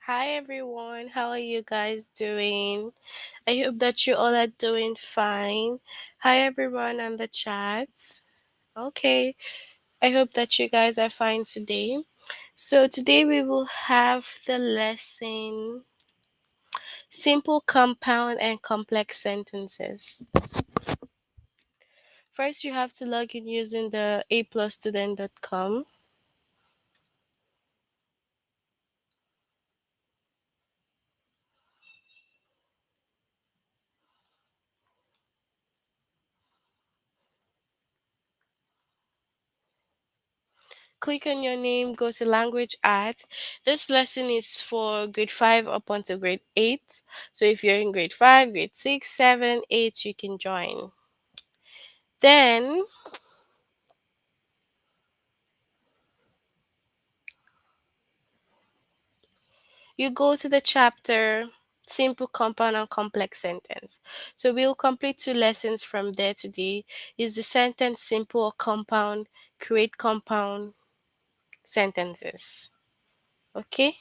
Hi everyone, how are you guys doing? I hope that you all are doing fine. Hi everyone on the chat. Okay, I hope that you guys are fine today. So, today we will have the lesson simple, compound, and complex sentences. First, you have to log in using the aplusstudent.com. Click on your name, go to language art. This lesson is for grade 5 up until grade 8. So if you're in grade 5, grade 6, 7, 8, you can join. Then you go to the chapter simple, compound, and complex sentence. So we'll complete two lessons from there today. Is the sentence simple or compound? Create compound sentences. Okay?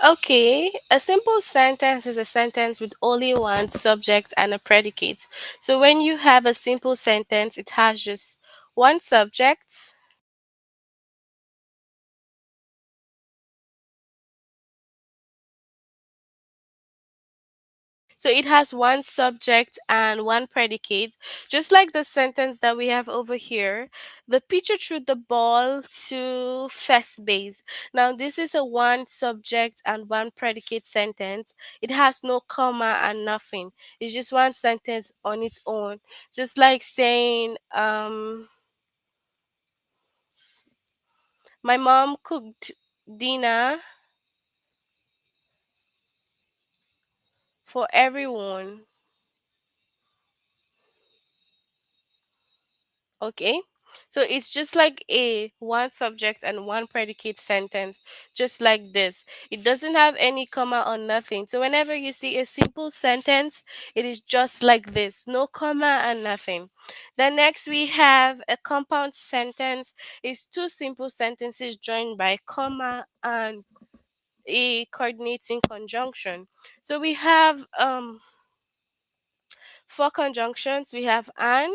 Okay, a simple sentence is a sentence with only one subject and a predicate. So when you have a simple sentence, it has just one subject. So it has one subject and one predicate, just like the sentence that we have over here. The pitcher threw the ball to first base. Now, this is a one subject and one predicate sentence. It has no comma and nothing. It's just one sentence on its own. Just like saying, my mom cooked dinner for everyone. Okay, so it's just like a one subject and one predicate sentence, just like this. It doesn't have any comma or nothing. So whenever you see a simple sentence, it is just like this, no comma and nothing. Then next we have a compound sentence. Is two simple sentences joined by comma and a coordinating conjunction. So we have four conjunctions. We have and.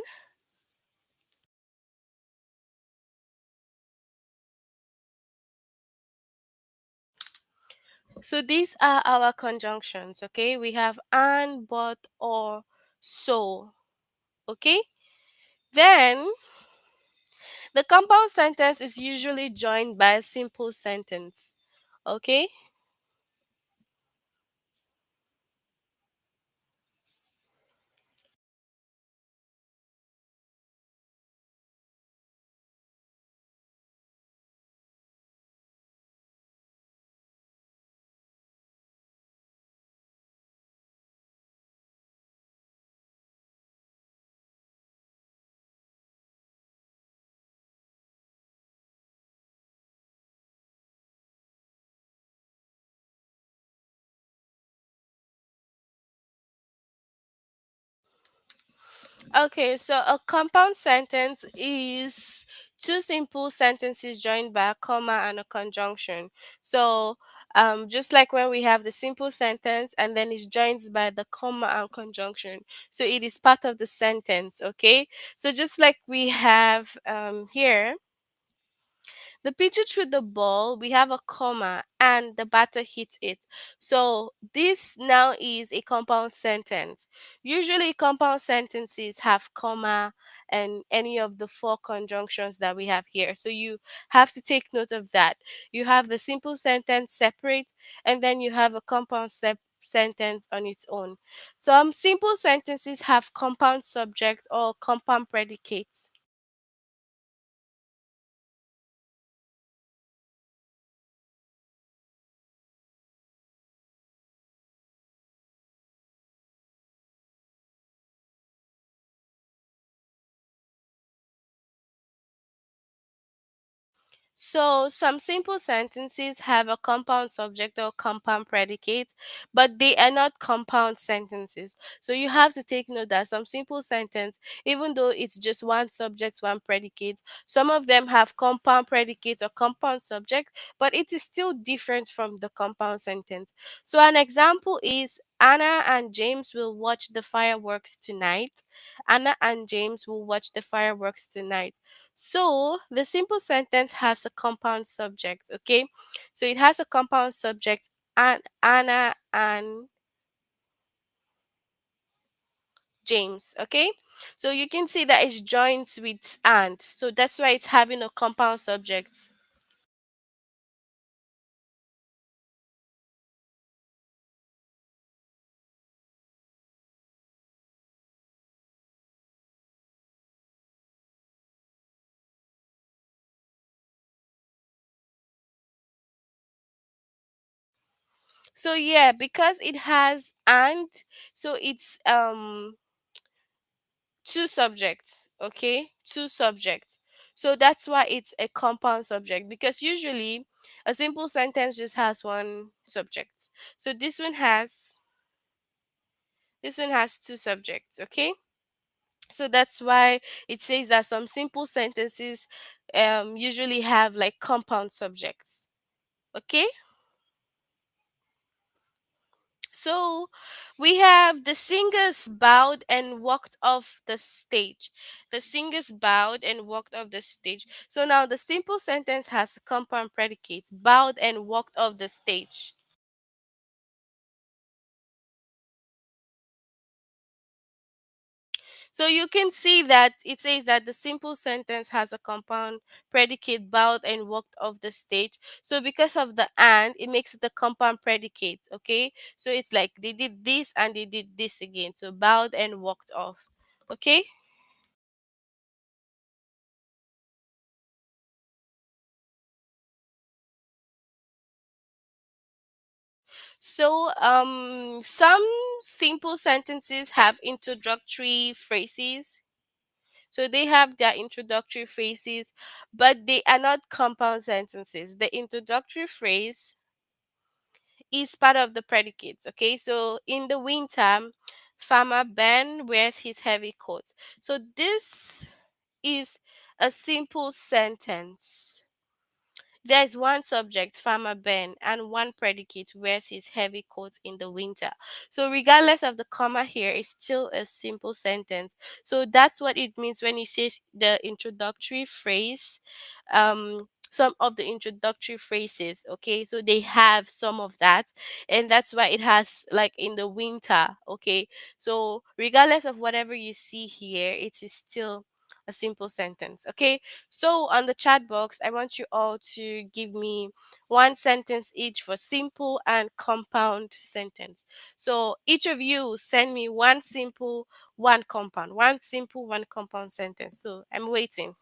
So these are our conjunctions, okay? We have and, but, or, so, okay? Then the compound sentence is usually joined by a simple sentence, okay? Okay, so a compound sentence is two simple sentences joined by a comma and a conjunction. So, just like when we have the simple sentence and then it's joined by the comma and conjunction. So it is part of the sentence, okay? So just like we have here, The pitcher threw the ball, we have a comma, and the batter hits it. So this now is a compound sentence. Usually, compound sentences have comma and any of the four conjunctions that we have here. So you have to take note of that. You have the simple sentence separate, and then you have a compound sentence on its own. Some simple sentences have compound subject or compound predicates. So, some simple sentences have a compound subject or compound predicate, but they are not compound sentences. So, you have to take note that some simple sentence, even though it's just one subject, one predicate, some of them have compound predicate or compound subject, but it is still different from the compound sentence. So, an example is Anna and James will watch the fireworks tonight. Anna and James will watch the fireworks tonight. So the simple sentence has a compound subject, okay? So it has a compound subject and Anna and James, okay? So you can see that it's joined with and. So that's why it's having a compound subject. So yeah, because it has and, so it's two subjects, okay? Two subjects. So that's why it's a compound subject, because usually a simple sentence just has one subject. So this one has two subjects, okay? So that's why it says that some simple sentences usually have like compound subjects, okay? So we have the singers bowed and walked off the stage. The singers bowed and walked off the stage. So now the simple sentence has a compound predicate, bowed and walked off the stage. So you can see that it says that the simple sentence has a compound predicate, bowed and walked off the stage. So because of the and, it makes it a compound predicate, okay? So it's like they did this and they did this again. So bowed and walked off. Okay? So some simple sentences have introductory phrases. So they have their introductory phrases, but they are not compound sentences. The introductory phrase is part of the predicates. Okay, so in the winter, Farmer Ben wears his heavy coat. So this is a simple sentence. There's one subject, Farmer Ben, and one predicate, wears his heavy coat in the winter. So, regardless of the comma here, it's still a simple sentence. So, that's what it means when it says the introductory phrase. Some of the introductory phrases, okay, so they have some of that, and that's why it has like in the winter, okay. So, regardless of whatever you see here, it is still a simple sentence, okay. So on the chat box, I want you all to give me one sentence each for simple and compound sentence. So each of you send me one simple, one compound, one simple, one compound sentence. So I'm waiting.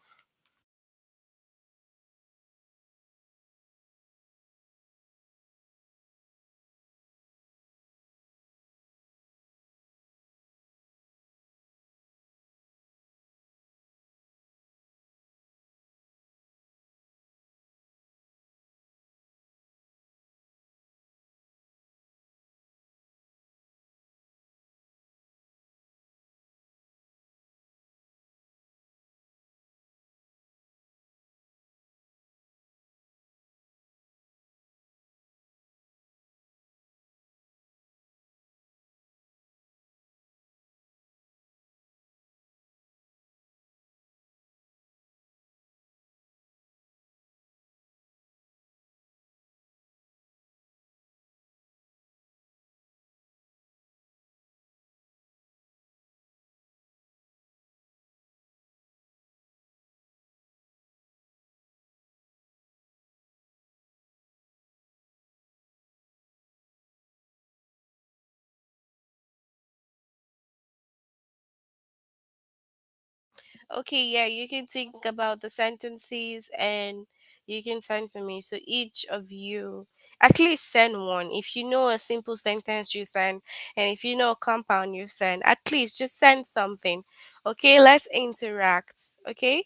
Okay, yeah, you can think about the sentences and you can send to me. So each of you at least send one. If you know a simple sentence, you send. And if you know a compound, you send. At least just send something. Okay, let's interact. Okay?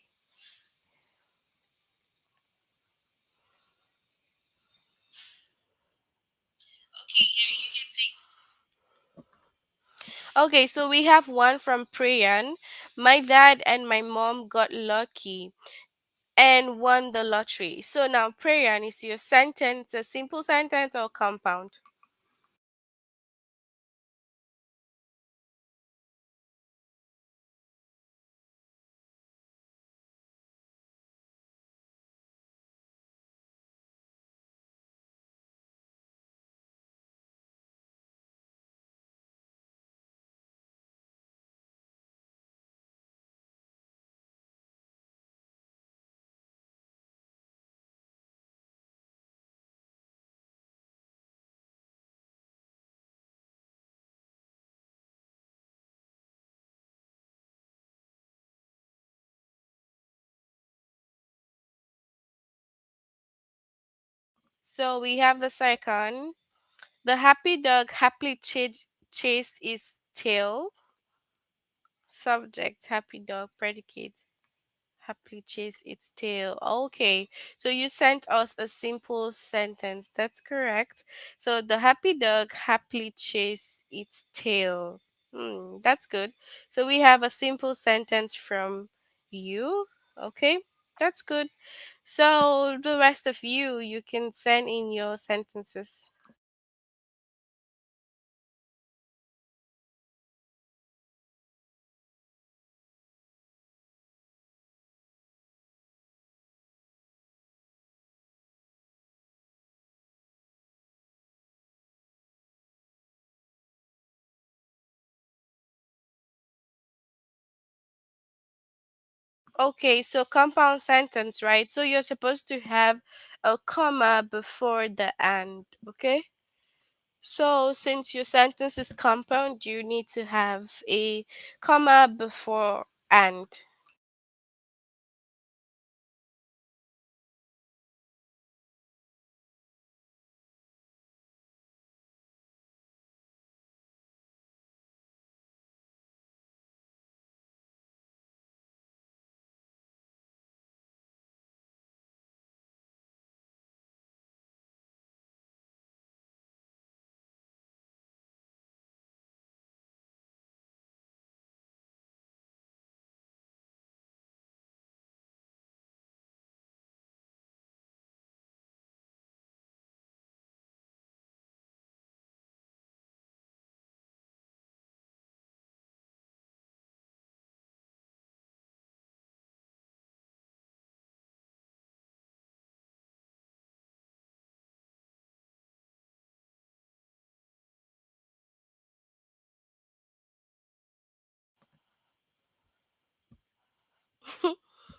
Okay, yeah, you can take. Okay, so we have one from Priyan. My dad and my mom got lucky and won the lottery. So now, Priyan, is your sentence a simple sentence or compound? So we have the second. The happy dog happily chased its tail. Subject happy dog. Predicate happily chased its tail. Okay, so you sent us a simple sentence. That's correct. So the happy dog happily chased its tail. That's good. So we have a simple sentence from you. Okay, that's good. So the rest of you, you can send in your sentences. Okay, so compound sentence, right? So you're supposed to have a comma before the and, okay? So since your sentence is compound, you need to have a comma before and.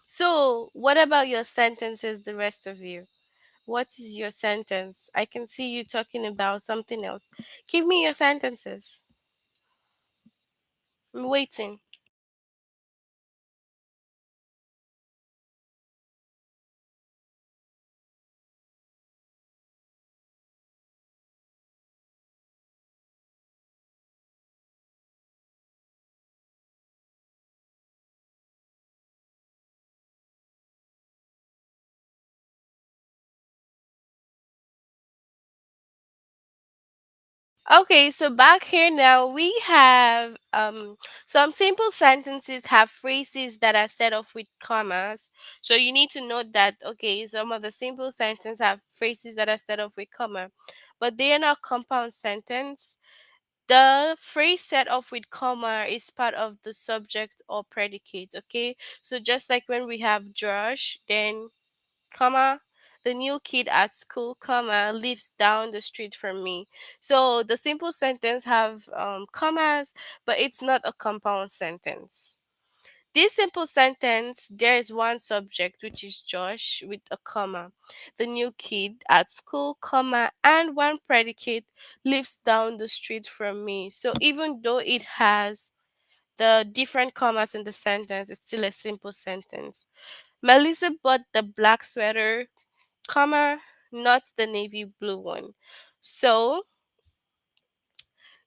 So what about your sentences, the rest of you? What is your sentence? I can see you talking about something else. Give me your sentences. I'm waiting. Okay, so back here now we have some simple sentences have phrases that are set off with commas. So you need to note that okay, some of the simple sentences have phrases that are set off with comma, but they are not compound sentence. The phrase set off with comma is part of the subject or predicate, okay? So just like when we have Josh, then comma, the new kid at school, comma, lives down the street from me. So the simple sentence have commas, but it's not a compound sentence. This simple sentence, there is one subject, which is Josh, with a comma. The new kid at school, comma, and one predicate lives down the street from me. So even though it has the different commas in the sentence, it's still a simple sentence. Melissa bought the black sweater, comma, not the navy blue one. So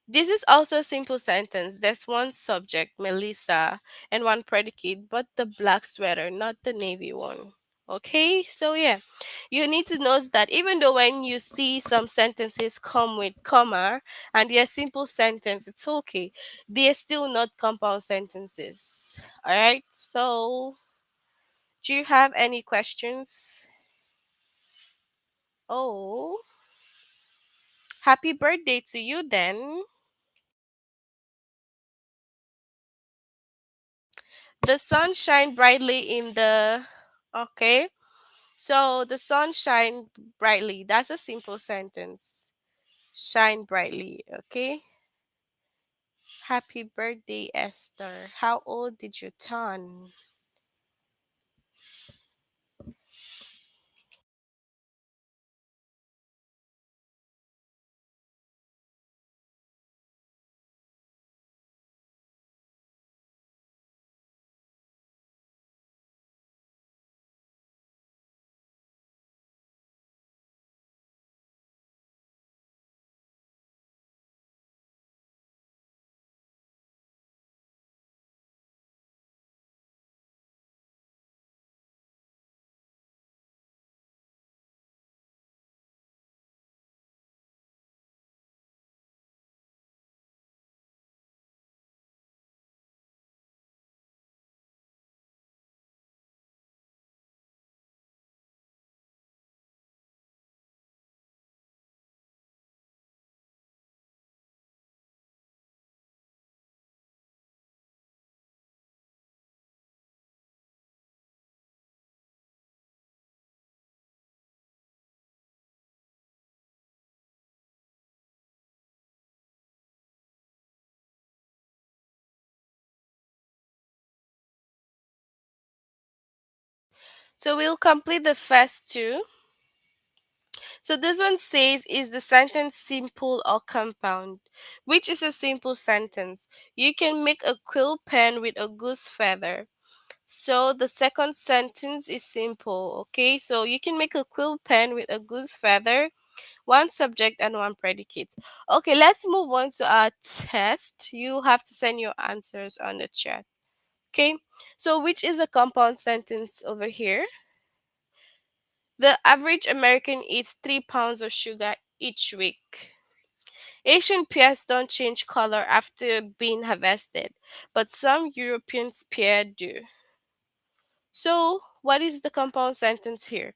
this is also a simple sentence. There's one subject, Melissa, and one predicate, but the black sweater, not the navy one. Okay, so yeah, you need to note that even though when you see some sentences come with comma and they're simple sentence, it's okay. They're still not compound sentences. All right, so do you have any questions? Oh, happy birthday to you then. The sun shine brightly in the. Okay, so the sun shine brightly. That's a simple sentence. Shine brightly. Okay. Happy birthday, Esther. How old did you turn? So we'll complete the first two. So this one says, is the sentence simple or compound? Which is a simple sentence? You can make a quill pen with a goose feather. So the second sentence is simple, okay? So you can make a quill pen with a goose feather, one subject and one predicate. Okay, let's move on to our test. You have to send your answers on the chat. Okay, so which is a compound sentence over here? The average American eats 3 pounds of sugar each week. Asian pears don't change color after being harvested, but some European pears do. So, what is the compound sentence here?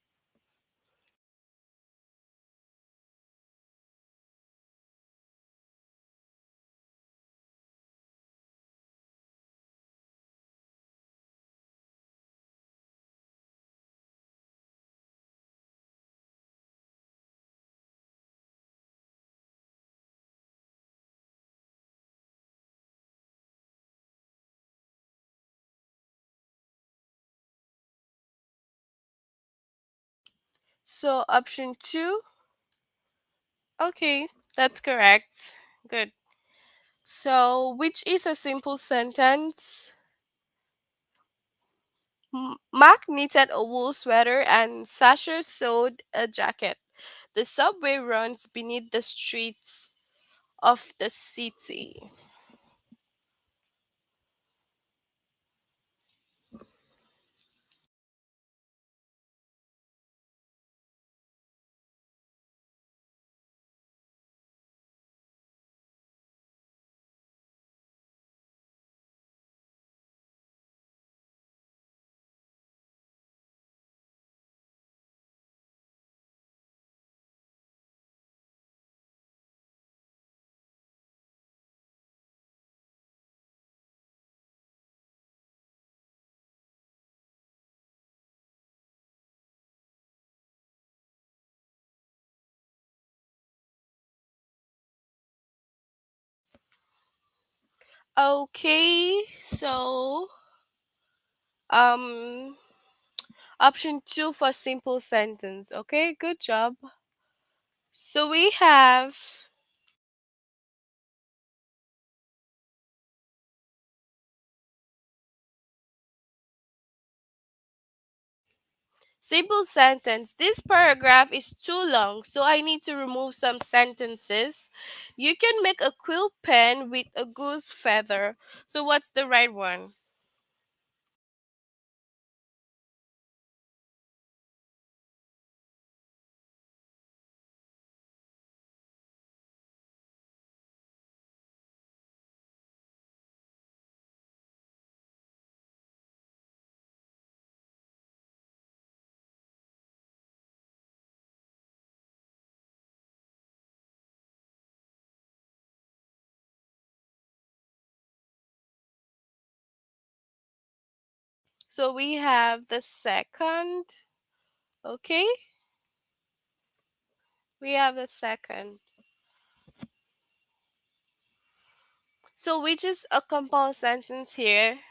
So, option two. Okay, that's correct. Good. So, which is a simple sentence? Mark knitted a wool sweater and Sasha sewed a jacket. The subway runs beneath the streets of the city. Okay, so um option two for simple sentence. Okay, good job. So we have Simple sentence. This paragraph is too long, so I need to remove some sentences. You can make a quill pen with a goose feather. So, what's the right one? So, we have the second. Okay, we have the second. So, which is a compound sentence here?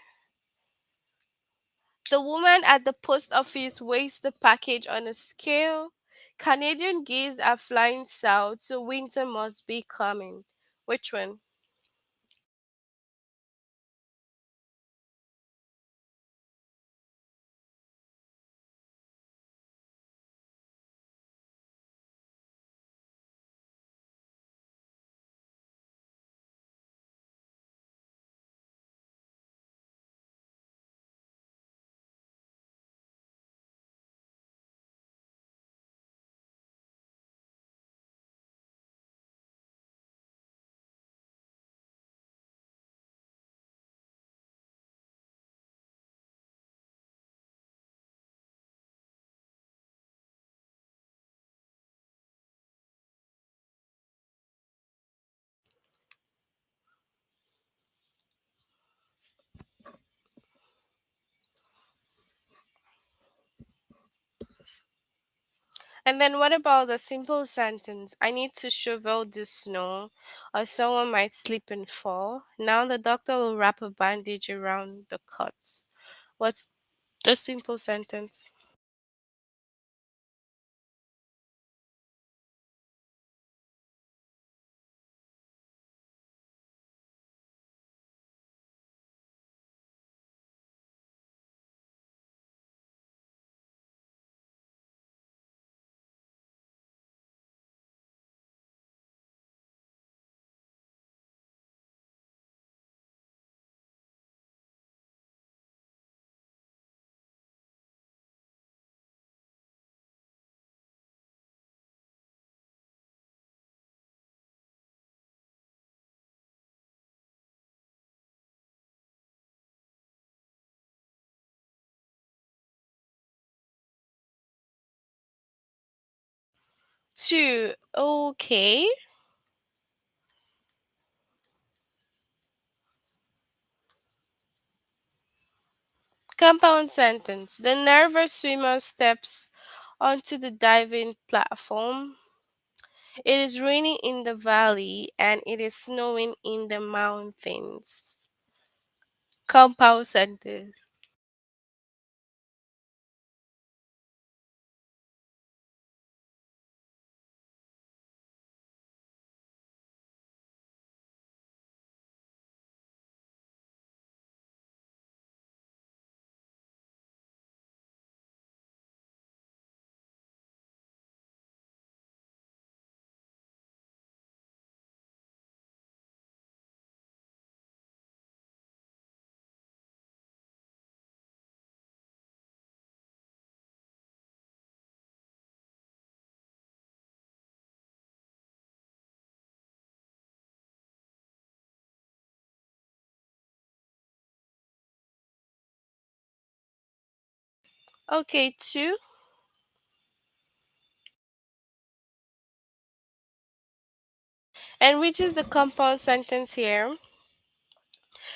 The woman at the post office weighs the package on a scale. Canadian geese are flying south, so winter must be coming. Which one? And then what about the simple sentence? I need to shovel the snow, or someone might slip and fall. Now the doctor will wrap a bandage around the cuts. What's the simple sentence? Two. Okay. Compound sentence. The nervous swimmer steps onto the diving platform. It is raining in the valley and it is snowing in the mountains. Compound sentence. Okay, two. And which is the compound sentence here?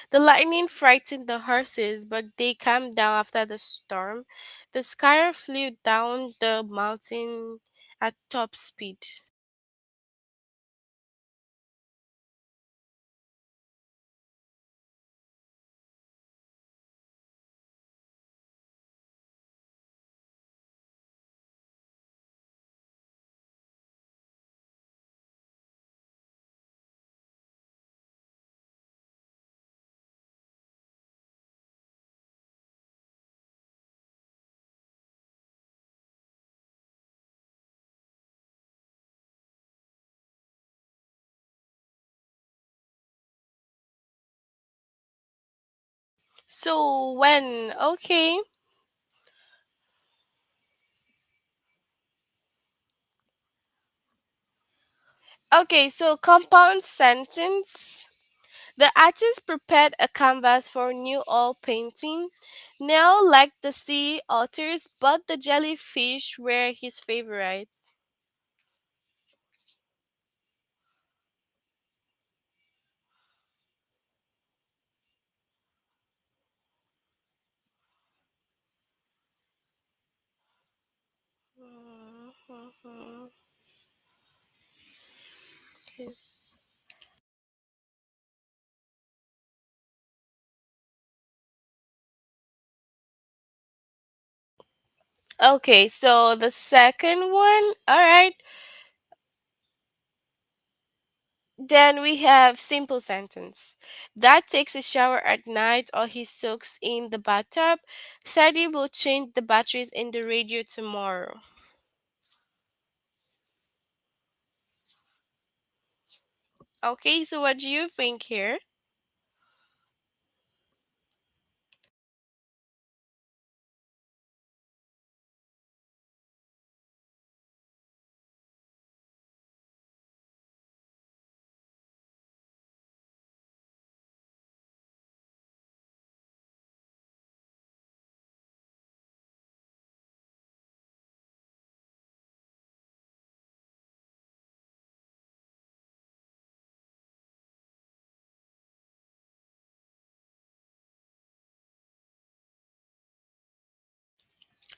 The lightning frightened the horses, but they calmed down after the storm. The skier flew down the mountain at top speed. So when, okay. Okay, so compound sentence. The artist prepared a canvas for new oil painting. Neil liked the sea otters, but the jellyfish were his favorites. Mhm. Okay, so the second one, all right. Then we have simple sentence. Dad takes a shower at night or he soaks in the bathtub. Sadie will change the batteries in the radio tomorrow. Okay, so what do you think here?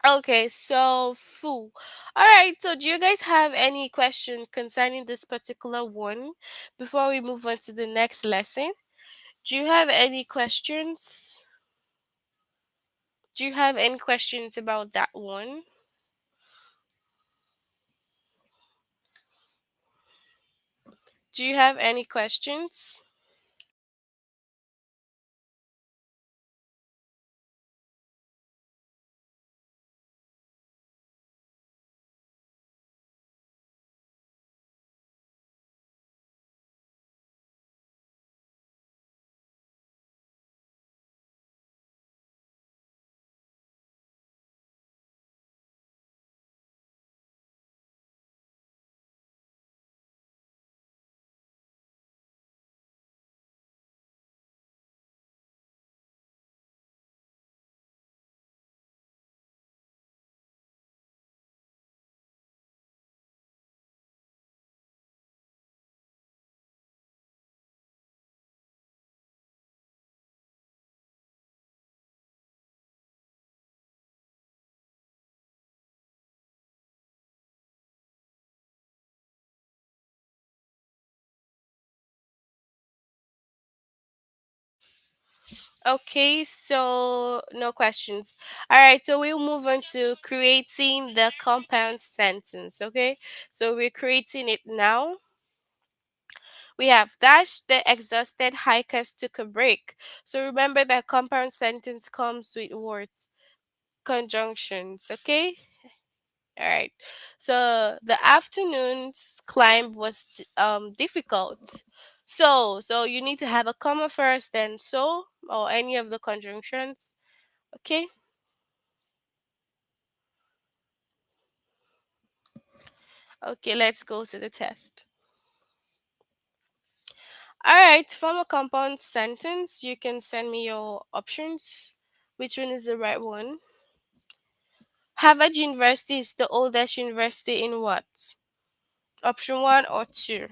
Okay, so foo. All right, so do you guys have any questions concerning this particular one before we move on to the next lesson? Do you have any questions? Do you have any questions about that one? Do you have any questions? Okay, so no questions. All right, so we'll move on to creating the compound sentence. Okay, so we're creating it now. We have dash the exhausted hikers took a break. So remember that compound sentence comes with words, conjunctions. Okay, all right. So the afternoon's climb was difficult. So you need to have a comma first, then so or any of the conjunctions. Okay. Okay, let's go to the test. All right, from a compound sentence, you can send me your options. Which one is the right one? Harvard University is the oldest university in what? Option one or two?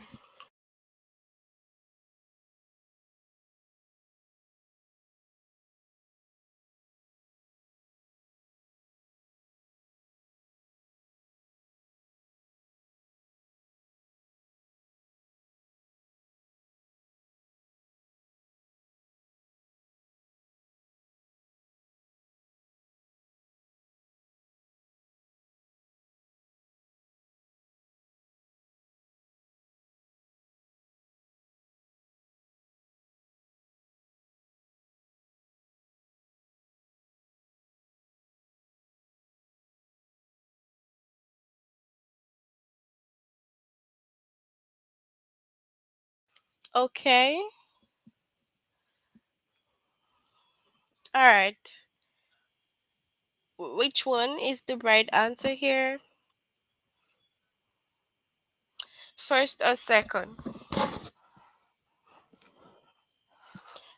Okay. All right. Which one is the right answer here? First or second?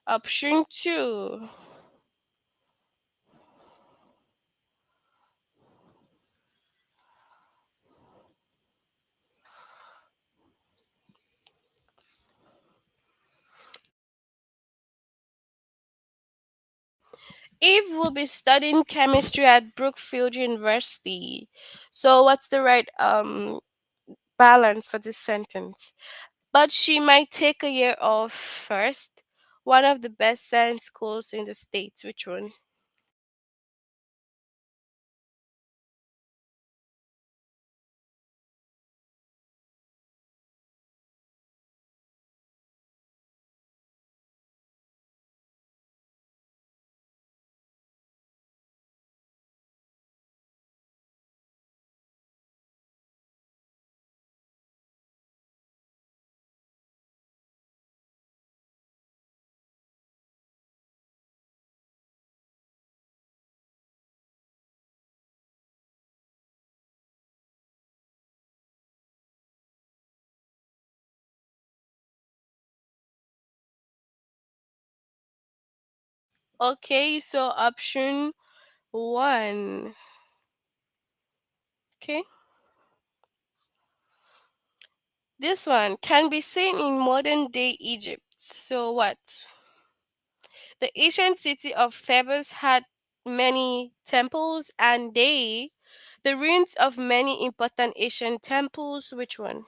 Option two. Eve will be studying chemistry at Brookfield University. So what's the right balance for this sentence? But she might take a year off first. One of the best science schools in the States. Which one? Okay, so option one. Okay. This one can be seen in modern day Egypt. So what? The ancient city of Thebes had many temples and the ruins of many important Asian temples. Which one?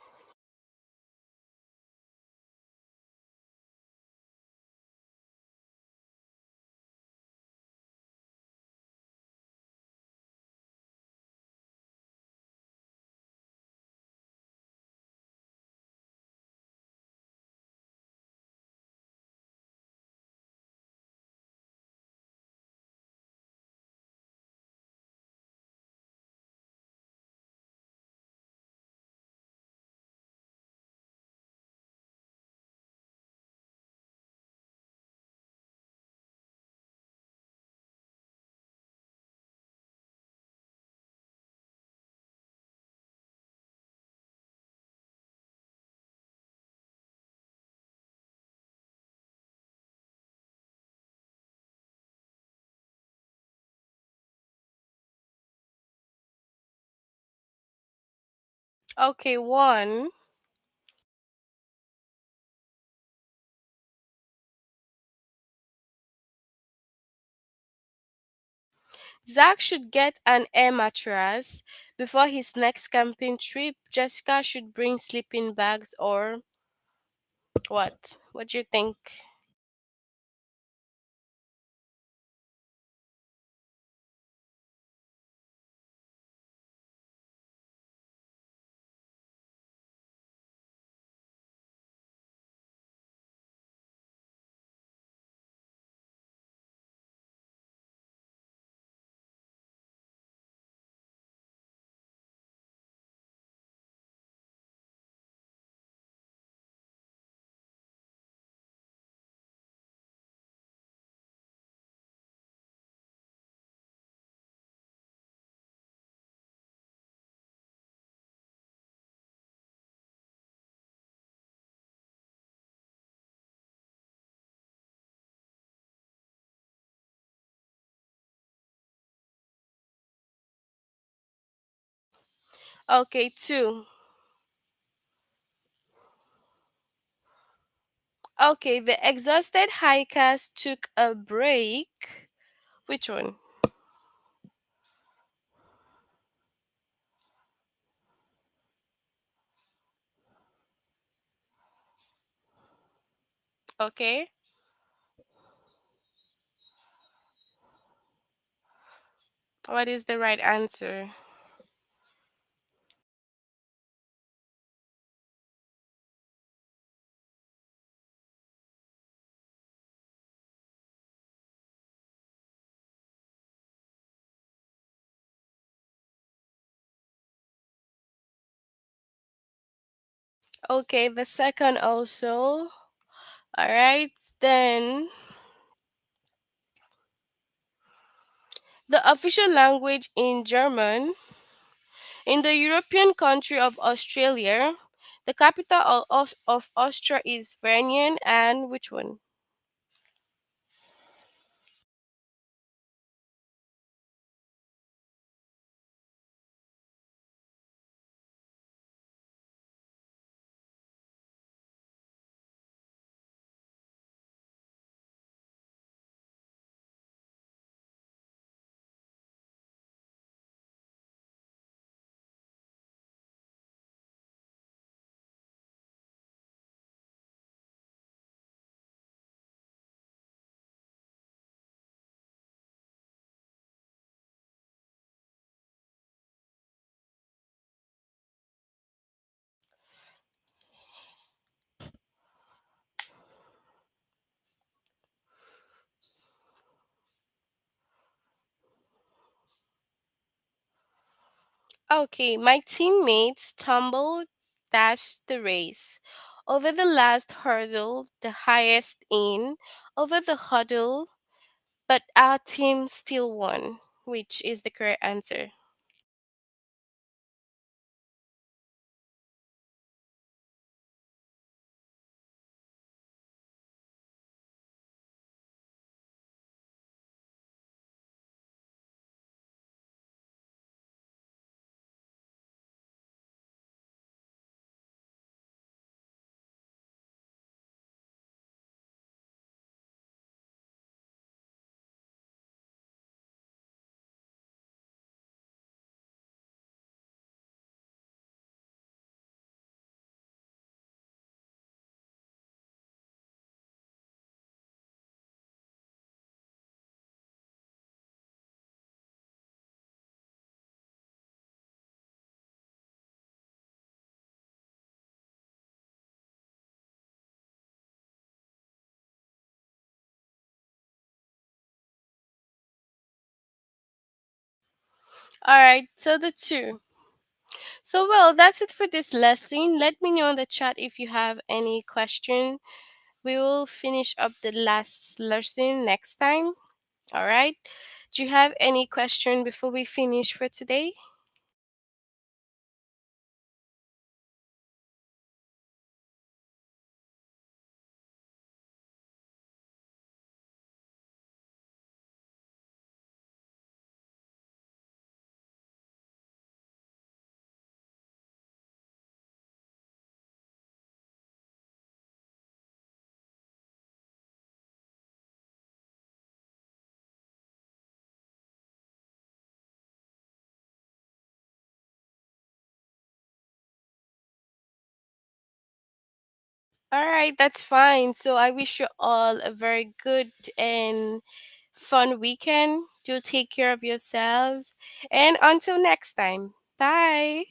Okay, one. Zach should get an air mattress before his next camping trip. Jessica should bring sleeping bags or what? What do you think? Okay, two. Okay, the exhausted hikers took a break. Which one? Okay. What is the right answer? Okay, the second also. All right, then The official language in German. In the European country of Australia, the capital of Austria is Vienna, and which one? Okay, my teammates stumbled dashed the race over the last hurdle, the highest in over the hurdle, but our team still won, which is the correct answer. All right, so the two. So well, that's it for this lesson. Let me know in the chat if you have any question. We will finish up the last lesson next time. All right. Do you have any question before we finish for today? All right, that's fine. So I wish you all a very good and fun weekend. Do take care of yourselves. And until next time, bye.